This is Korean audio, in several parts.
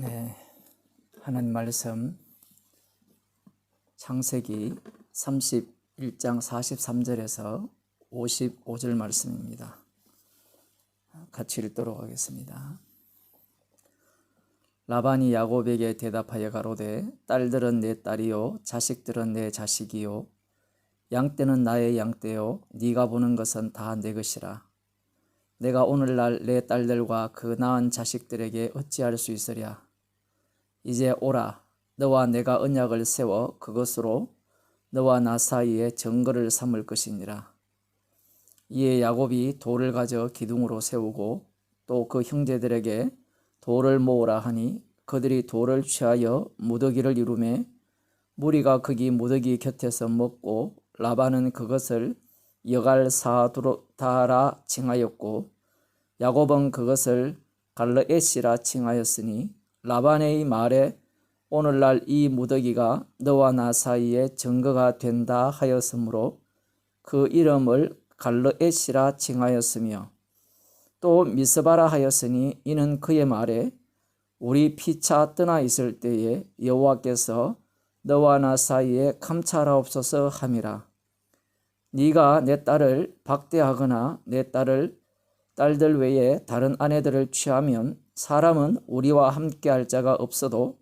네, 하나님 말씀 창세기 31장 43절에서 55절 말씀입니다. 같이 읽도록 하겠습니다. 라반이 야곱에게 대답하여 가로되 딸들은 내 딸이요 자식들은 내 자식이요 양떼는 나의 양떼요 네가 보는 것은 다 내 것이라. 내가 오늘날 내 딸들과 그 낳은 자식들에게 어찌할 수 있으랴. 이제 오라, 너와 내가 언약을 세워 그것으로 너와 나 사이에 증거를 삼을 것이니라. 이에 야곱이 돌을 가져 기둥으로 세우고 또 그 형제들에게 돌을 모으라 하니 그들이 돌을 취하여 무더기를 이루매 무리가 거기 무더기 곁에서 먹고 라반은 그것을 여갈사두다라 칭하였고 야곱은 그것을 갈르엣이라 칭하였으니 라반의 말에 오늘날 이 무더기가 너와 나 사이에 증거가 된다 하였으므로 그 이름을 갈르엣이라 칭하였으며 또 미스바라 하였으니 이는 그의 말에 우리 피차 떠나 있을 때에 여호와께서 너와 나 사이에 감찰하옵소서 함이라. 네가 내 딸을 박대하거나 내 딸들 외에 다른 아내들을 취하면 사람은 우리와 함께할 자가 없어도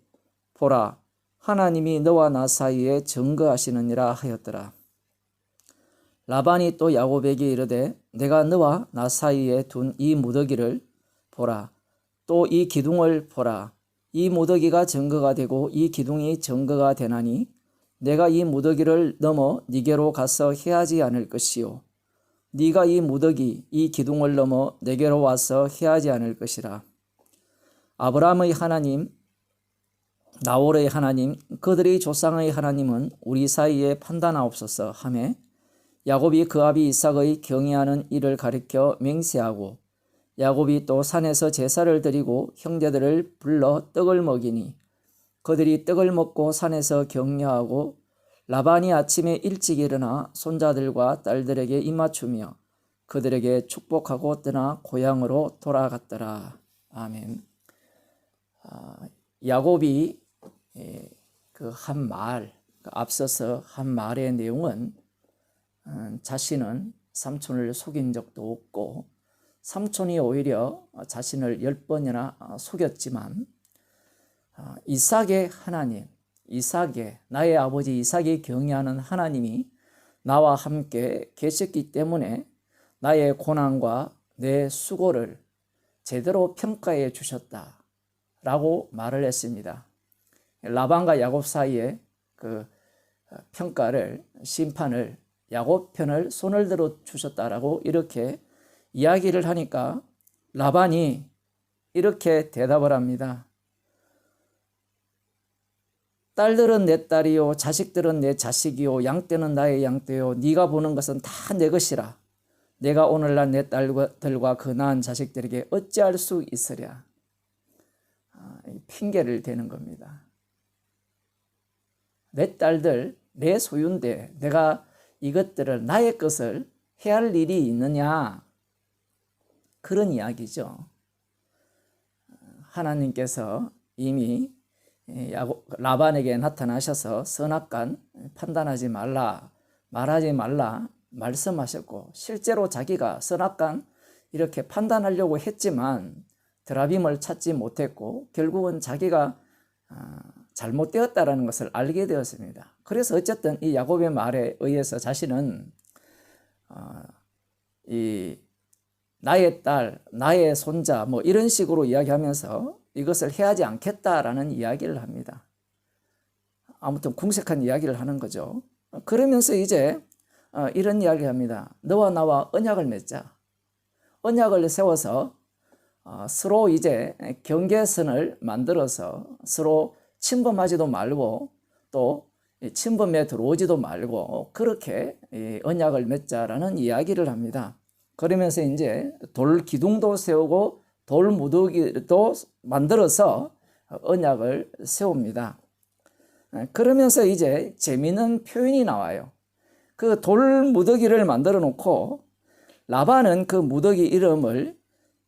보라 하나님이 너와 나 사이에 증거하시느니라 하였더라. 라반이 또 야곱에게 이르되 내가 너와 나 사이에 둔 이 무더기를 보라. 또 이 기둥을 보라. 이 무더기가 증거가 되고 이 기둥이 증거가 되나니 내가 이 무더기를 넘어 네게로 가서 해하지 않을 것이요 네가 이 무더기 이 기둥을 넘어 내게로 와서 해하지 않을 것이라. 아브라함의 하나님 나홀의 하나님 그들의 조상의 하나님은 우리 사이에 판단하옵소서 하매 야곱이 그 아비 이삭의 경외하는 일을 가리켜 맹세하고 야곱이 또 산에서 제사를 드리고 형제들을 불러 떡을 먹이니 그들이 떡을 먹고 산에서 격려하고 라반이 아침에 일찍 일어나 손자들과 딸들에게 입맞추며 그들에게 축복하고 떠나 고향으로 돌아갔더라. 아멘. 야곱이 그 한 말, 앞서서 한 말의 내용은 자신은 삼촌을 속인 적도 없고 삼촌이 오히려 자신을 10번이나 속였지만 이삭의 하나님, 나의 아버지 이삭이 경외하는 하나님이 나와 함께 계셨기 때문에 나의 고난과 내 수고를 제대로 평가해 주셨다라고 말을 했습니다. 라반과 야곱 사이에 그 평가를, 심판을 야곱 편을 손을 들어 주셨다라고 이렇게 이야기를 하니까 라반이 이렇게 대답을 합니다. 딸들은 내 딸이요 자식들은 내 자식이요 양떼는 나의 양떼요 네가 보는 것은 다 내 것이라. 내가 오늘날 내 딸들과 그 낳은 자식들에게 어찌할 수 있으랴. 핑계를 대는 겁니다. 내 딸들 내 소유인데 내가 이것들을 나의 것을 해할 일이 있느냐, 그런 이야기죠. 하나님께서 이미 라반에게 나타나셔서 선악간 판단하지 말라, 말하지 말라 말씀하셨고 실제로 자기가 선악간 이렇게 판단하려고 했지만 드라빔을 찾지 못했고 결국은 자기가 잘못되었다라는 것을 알게 되었습니다. 그래서 어쨌든 이 야곱의 말에 의해서 자신은 이 나의 딸, 나의 손자 뭐 이런 식으로 이야기하면서 이것을 해하지 않겠다라는 이야기를 합니다. 아무튼 궁색한 이야기를 하는 거죠. 그러면서 이제 이런 이야기를 합니다. 너와 나와 언약을 맺자. 언약을 세워서 서로 이제 경계선을 만들어서 서로 침범하지도 말고 또 침범에 들어오지도 말고 그렇게 언약을 맺자라는 이야기를 합니다. 그러면서 이제 돌 기둥도 세우고 돌 무더기도 만들어서 언약을 세웁니다. 그러면서 이제 재미있는 표현이 나와요. 그 돌 무더기를 만들어 놓고 라반은 그 무더기 이름을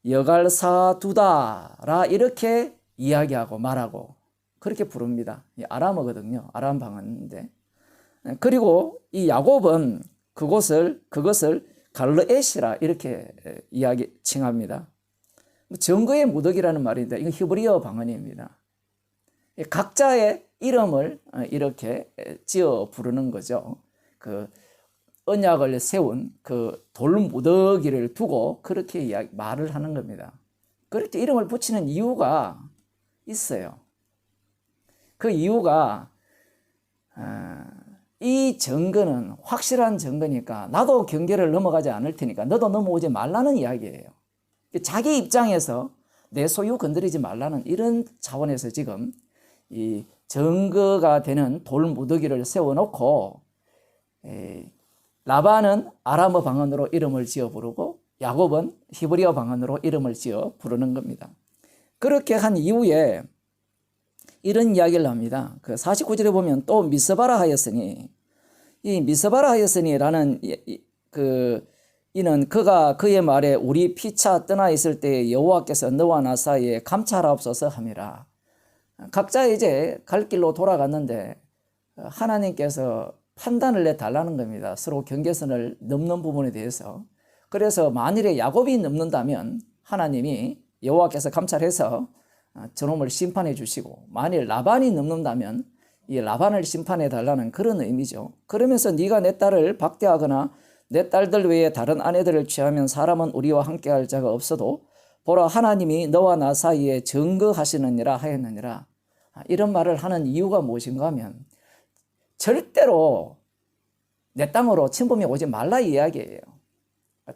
여갈사두다라 이렇게 이야기하고 말하고 그렇게 부릅니다. 이 아람어거든요. 아람 방언인데. 그리고 이 야곱은 그것을 갈르엣이라 이렇게 칭합니다. 정거의 무더기라는 말인데 이건 히브리어 방언입니다. 각자의 이름을 이렇게 지어 부르는 거죠. 그 언약을 세운 그 돌무더기를 두고 그렇게 말을 하는 겁니다. 그렇게 이름을 붙이는 이유가 있어요. 그 이유가 이 증거는 확실한 증거니까 나도 경계를 넘어가지 않을 테니까 너도 넘어오지 말라는 이야기예요. 자기 입장에서 내 소유 건드리지 말라는 이런 차원에서 지금 이 증거가 되는 돌무더기를 세워놓고 라반은 아람어 방언으로 이름을 지어 부르고 야곱은 히브리어 방언으로 이름을 지어 부르는 겁니다. 그렇게 한 이후에 이런 이야기를 합니다. 그 49절에 보면 또 미스바라 하였으니 이 미스바라 하였으니라는 이는 그가 그의 말에 우리 피차 떠나 있을 때 여호와께서 너와 나 사이에 감찰하옵소서 함이라. 각자 이제 갈 길로 돌아갔는데 하나님께서 판단을 내달라는 겁니다. 서로 경계선을 넘는 부분에 대해서. 그래서 만일에 야곱이 넘는다면 하나님이 여호와께서 감찰해서 저놈을 심판해 주시고 만일 라반이 넘는다면 이 라반을 심판해 달라는 그런 의미죠. 그러면서 네가 내 딸을 박대하거나 내 딸들 외에 다른 아내들을 취하면 사람은 우리와 함께할 자가 없어도 보라 하나님이 너와 나 사이에 증거하시느니라 하였느니라. 이런 말을 하는 이유가 무엇인가 하면 절대로 내 땅으로 침범이 오지 말라 이 이야기예요.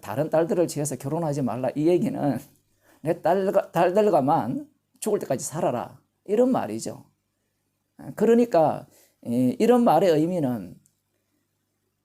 다른 딸들을 취해서 결혼하지 말라 이 얘기는 내 딸들과만 죽을 때까지 살아라 이런 말이죠. 그러니까 이런 말의 의미는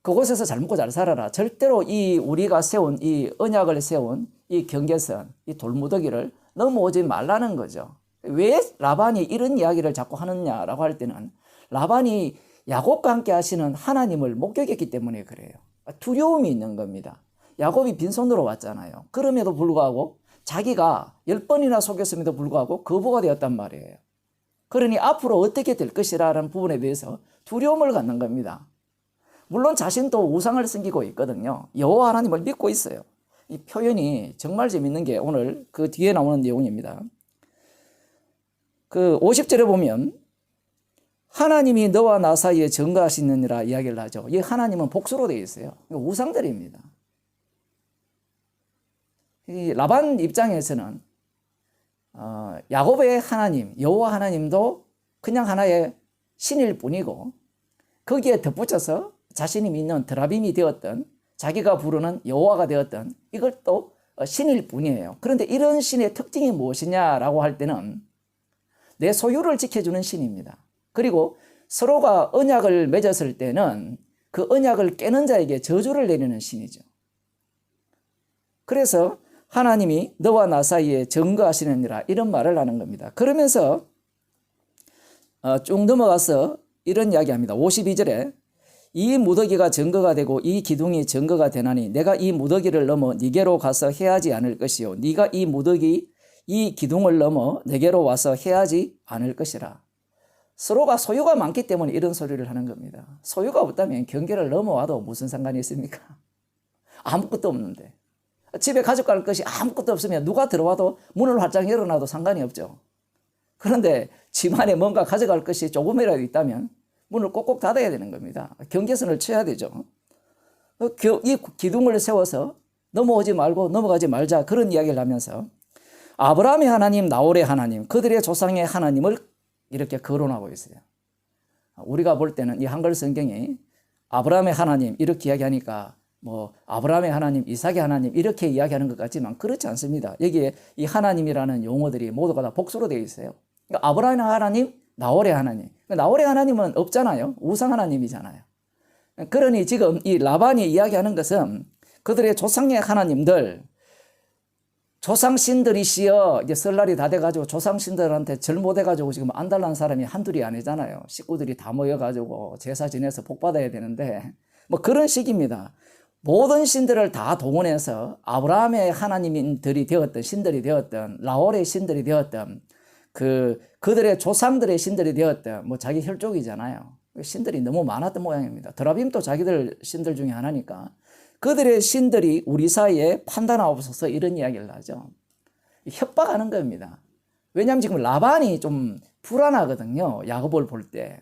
그곳에서 잘 먹고 잘 살아라. 절대로 이 우리가 세운 이 언약을 세운 이 경계선, 이 돌무더기를 넘어오지 말라는 거죠. 왜 라반이 이런 이야기를 자꾸 하느냐라고 할 때는 라반이 야곱과 함께 하시는 하나님을 목격했기 때문에 그래요. 두려움이 있는 겁니다. 야곱이 빈손으로 왔잖아요. 그럼에도 불구하고 자기가 10번이나 속였음에도 불구하고 거부가 되었단 말이에요. 그러니 앞으로 어떻게 될 것이라는 부분에 대해서 두려움을 갖는 겁니다. 물론 자신도 우상을 섬기고 있거든요. 여호와 하나님을 믿고 있어요. 이 표현이 정말 재밌는 게 오늘 그 뒤에 나오는 내용입니다. 그 50절에 보면 하나님이 너와 나 사이에 증거하시느니라 이야기를 하죠. 이 하나님은 복수로 되어 있어요. 우상들입니다. 이 라반 입장에서는 야곱의 하나님, 여호와 하나님도 그냥 하나의 신일 뿐이고 거기에 덧붙여서 자신이 믿는 드라빔이 되었던 자기가 부르는 여호와가 되었던 이것도 신일 뿐이에요. 그런데 이런 신의 특징이 무엇이냐라고 할 때는 내 소유를 지켜주는 신입니다. 그리고 서로가 언약을 맺었을 때는 그 언약을 깨는 자에게 저주를 내리는 신이죠. 그래서 하나님이 너와 나 사이에 증거하시느니라 이런 말을 하는 겁니다. 그러면서 쭉 넘어가서 이런 이야기합니다. 52절에 이 무더기가 증거가 되고 이 기둥이 증거가 되나니 내가 이 무더기를 넘어 네게로 가서 해하지 않을 것이요 네가 이 기둥을 넘어 내게로 와서 해하지 않을 것이라. 서로가 소유가 많기 때문에 이런 소리를 하는 겁니다. 소유가 없다면 경계를 넘어와도 무슨 상관이 있습니까? 아무것도 없는데. 집에 가져갈 것이 아무것도 없으면 누가 들어와도 문을 활짝 열어놔도 상관이 없죠. 그런데 집 안에 뭔가 가져갈 것이 조금이라도 있다면 문을 꼭꼭 닫아야 되는 겁니다. 경계선을 쳐야 되죠. 이 기둥을 세워서 넘어오지 말고 넘어가지 말자 그런 이야기를 하면서 아브라함의 하나님, 나홀의 하나님, 그들의 조상의 하나님을 이렇게 거론하고 있어요. 우리가 볼 때는 이 한글 성경이 아브라함의 하나님 이렇게 이야기하니까 뭐 아브라함의 하나님, 이삭의 하나님 이렇게 이야기하는 것 같지만 그렇지 않습니다. 여기에 이 하나님이라는 용어들이 모두가 다 복수로 되어 있어요. 그러니까 아브라함의 하나님, 나홀의 하나님. 나홀의 하나님은 없잖아요. 우상 하나님이잖아요. 그러니 지금 이 라반이 이야기하는 것은 그들의 조상의 하나님들, 조상신들이시여 이제 설날이 다 돼가지고 조상신들한테 절 못해가지고 지금 안달난 사람이 한둘이 아니잖아요. 식구들이 다 모여가지고 제사 지내서 복 받아야 되는데 뭐 그런 식입니다. 모든 신들을 다 동원해서 아브라함의 하나님들이 되었던 신들이 되었던 라홀의 신들이 되었던 그들의 조상들의 신들이 되었던 뭐 자기 혈족이잖아요. 신들이 너무 많았던 모양입니다. 드라빔도 자기들 신들 중에 하나니까 그들의 신들이 우리 사이에 판단하옵소서 이런 이야기를 하죠. 협박하는 겁니다. 왜냐하면 지금 라반이 좀 불안하거든요. 야곱을 볼 때.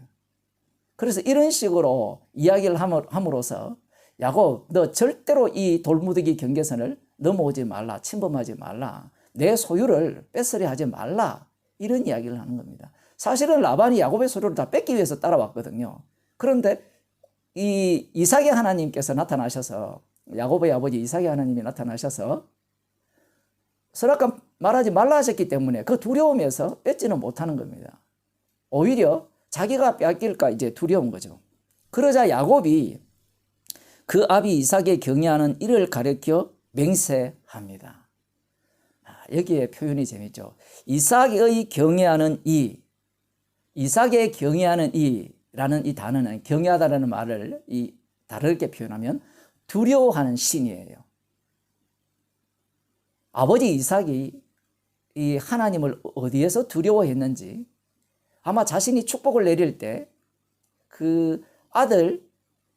그래서 이런 식으로 이야기를 함으로써 야곱, 너 절대로 이 돌무더기 경계선을 넘어오지 말라. 침범하지 말라. 내 소유를 뺏으려 하지 말라. 이런 이야기를 하는 겁니다. 사실은 라반이 야곱의 소유를 다 뺏기 위해서 따라왔거든요. 그런데 이 이삭의 하나님께서 나타나셔서 야곱의 아버지 이삭의 하나님이 나타나셔서 선악과 말하지 말라 하셨기 때문에 그 두려움에서 뺏지는 못하는 겁니다. 오히려 자기가 뺏길까 이제 두려운 거죠. 그러자 야곱이 그 아비 이삭의 경외하는 이를 가리켜 맹세합니다. 여기에 표현이 재밌죠. 이삭의 경외하는 이삭의 경외하는 이라는 이 단어는 경외하다라는 말을 다르게 표현하면 두려워하는 신이에요. 아버지 이삭이 이 하나님을 어디에서 두려워했는지 아마 자신이 축복을 내릴 때 그 아들,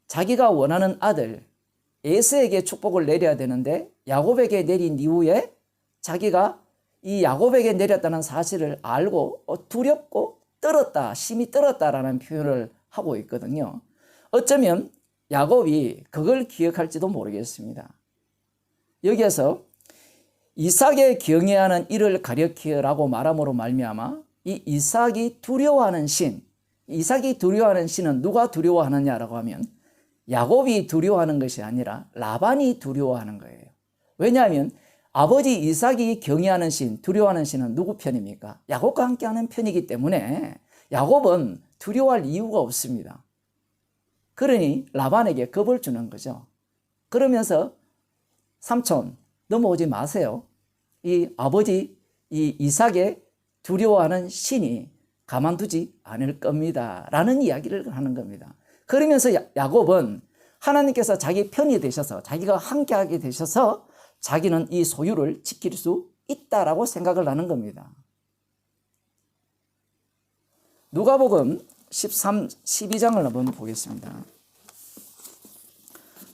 자기가 원하는 아들 에서에게 축복을 내려야 되는데 야곱에게 내린 이후에 자기가 이 야곱에게 내렸다는 사실을 알고 두렵고 떨었다, 심히 떨었다라는 표현을 하고 있거든요. 어쩌면 야곱이 그걸 기억할지도 모르겠습니다. 여기에서 이삭의 경외하는 이를 가리키라고 말함으로 말미암아 이 이삭이 두려워하는 신, 이삭이 두려워하는 신은 누가 두려워하느냐라고 하면 야곱이 두려워하는 것이 아니라 라반이 두려워하는 거예요. 왜냐하면 아버지 이삭이 경외하는 신, 두려워하는 신은 누구 편입니까? 야곱과 함께하는 편이기 때문에 야곱은 두려워할 이유가 없습니다. 그러니 라반에게 겁을 주는 거죠. 그러면서 삼촌 넘어오지 마세요. 이 아버지 이 이삭의 두려워하는 신이 가만두지 않을 겁니다. 라는 이야기를 하는 겁니다. 그러면서 야곱은 하나님께서 자기 편이 되셔서 자기가 함께하게 되셔서 자기는 이 소유를 지킬 수 있다라고 생각을 하는 겁니다. 누가복음 12장을 한번 보겠습니다.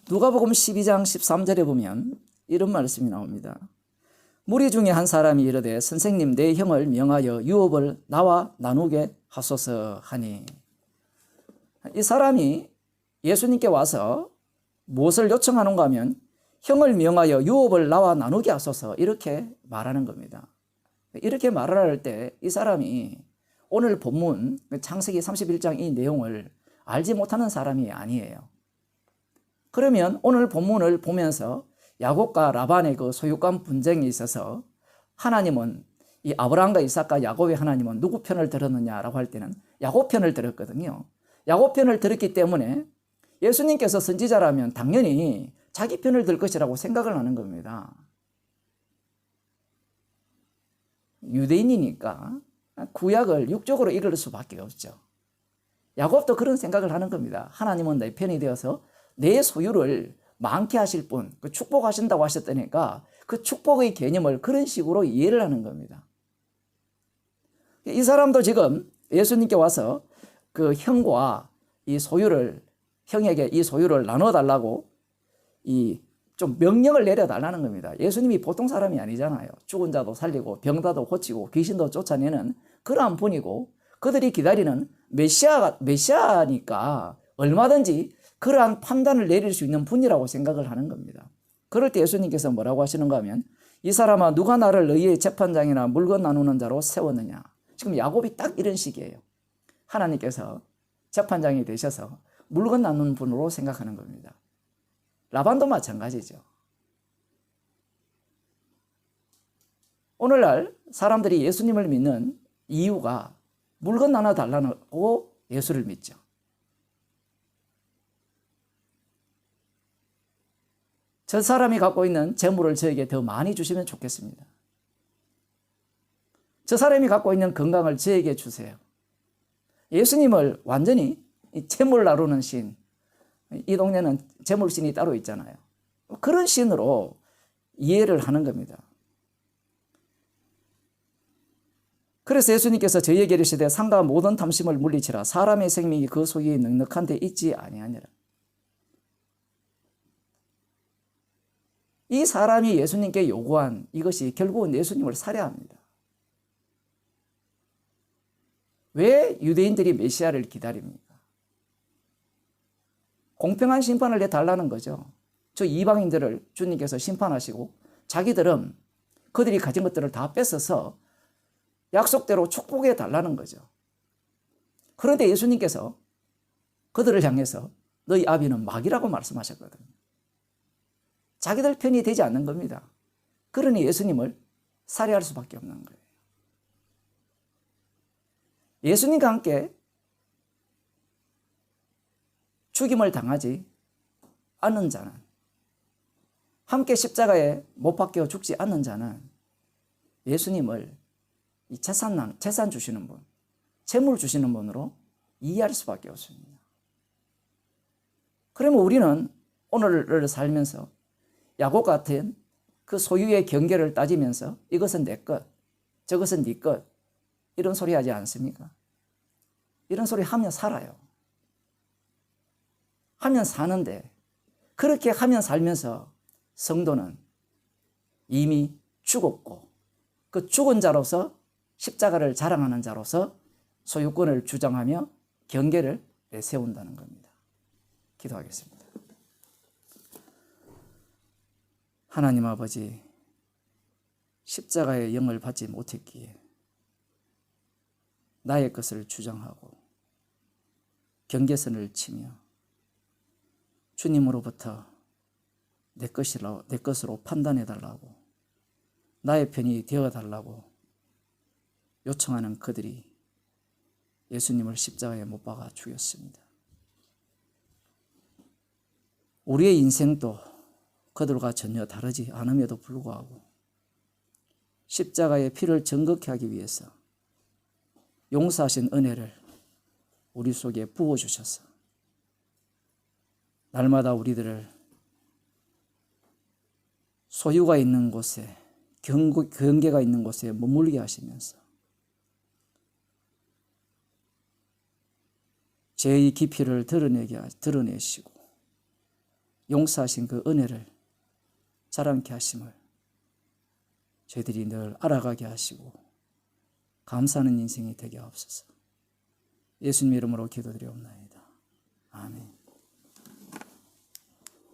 누가복음 12장 13절에 보면 이런 말씀이 나옵니다. 무리 중에 한 사람이 이르되 선생님 내 형을 명하여 유업을 나와 나누게 하소서 하니, 이 사람이 예수님께 와서 무엇을 요청하는가 하면 형을 명하여 유업을 나와 나누게 하소서 이렇게 말하는 겁니다. 이렇게 말을 할 때 이 사람이 오늘 본문 창세기 31장 이 내용을 알지 못하는 사람이 아니에요. 그러면 오늘 본문을 보면서 야곱과 라반의 그 소유권 분쟁이 있어서 하나님은 이 아브라함과 이삭과 야곱의 하나님은 누구 편을 들었느냐라고 할 때는 야곱 편을 들었거든요. 야곱 편을 들었기 때문에 예수님께서 선지자라면 당연히 자기 편을 들 것이라고 생각을 하는 겁니다. 유대인이니까 구약을 육적으로 읽을 수밖에 없죠. 야곱도 그런 생각을 하는 겁니다. 하나님은 내 편이 되어서 내 소유를 많게 하실 분, 그 축복하신다고 하셨다니까 그 축복의 개념을 그런 식으로 이해를 하는 겁니다. 이 사람도 지금 예수님께 와서 그 형과 이 소유를, 형에게 이 소유를 나눠달라고 좀 명령을 내려달라는 겁니다. 예수님이 보통 사람이 아니잖아요. 죽은 자도 살리고 병자도 고치고 귀신도 쫓아내는 그러한 분이고 그들이 기다리는 메시아니까 얼마든지 그러한 판단을 내릴 수 있는 분이라고 생각을 하는 겁니다. 그럴 때 예수님께서 뭐라고 하시는가 하면 이 사람아 누가 나를 너희의 재판장이나 물건 나누는 자로 세웠느냐. 지금 야곱이 딱 이런 식이에요. 하나님께서 재판장이 되셔서 물건 나누는 분으로 생각하는 겁니다. 라반도 마찬가지죠. 오늘날 사람들이 예수님을 믿는 이유가 물건 나눠달라고 예수를 믿죠. 저 사람이 갖고 있는 재물을 저에게 더 많이 주시면 좋겠습니다. 저 사람이 갖고 있는 건강을 저에게 주세요. 예수님을 완전히 재물 나누는 신, 이 동네는 재물신이 따로 있잖아요. 그런 신으로 이해를 하는 겁니다. 그래서 예수님께서 저희에게 이르시되 상가 모든 탐심을 물리치라. 사람의 생명이 그 소유에 넉넉한 데 있지 아니하니라. 이 사람이 예수님께 요구한 이것이 결국은 예수님을 살해합니다. 왜 유대인들이 메시아를 기다립니까? 공평한 심판을 내달라는 거죠. 저 이방인들을 주님께서 심판하시고 자기들은 그들이 가진 것들을 다 뺏어서 약속대로 축복해 달라는 거죠. 그런데 예수님께서 그들을 향해서 너희 아비는 마귀라고 말씀하셨거든요. 자기들 편이 되지 않는 겁니다. 그러니 예수님을 살해할 수밖에 없는 거예요. 예수님과 함께 죽임을 당하지 않는 자는, 함께 십자가에 못 박혀 죽지 않는 자는 예수님을 이 재산 주시는 분, 재물 주시는 분으로 이해할 수밖에 없습니다. 그러면 우리는 오늘을 살면서 야곱 같은 그 소유의 경계를 따지면서 이것은 내 것, 저것은 네 것, 이런 소리 하지 않습니까? 이런 소리 하면 살아요. 하면 사는데, 그렇게 하면 살면서 성도는 이미 죽었고 그 죽은 자로서 십자가를 자랑하는 자로서 소유권을 주장하며 경계를 내세운다는 겁니다. 기도하겠습니다. 하나님 아버지, 십자가의 영을 받지 못했기에 나의 것을 주장하고 경계선을 치며 주님으로부터 내 것으로 판단해달라고, 나의 편이 되어달라고 요청하는 그들이 예수님을 십자가에 못 박아 죽였습니다. 우리의 인생도 그들과 전혀 다르지 않음에도 불구하고 십자가의 피를 정극케 하기 위해서 용서하신 은혜를 우리 속에 부어주셔서 날마다 우리들을 소유가 있는 곳에, 경계가 있는 곳에 머물게 하시면서 죄의 깊이를 드러내시고 용서하신 그 은혜를 자랑케 하심을 저희들이 늘 알아가게 하시고 감사하는 인생이 되게 하옵소서. 예수님 이름으로 기도드리옵나이다. 아멘.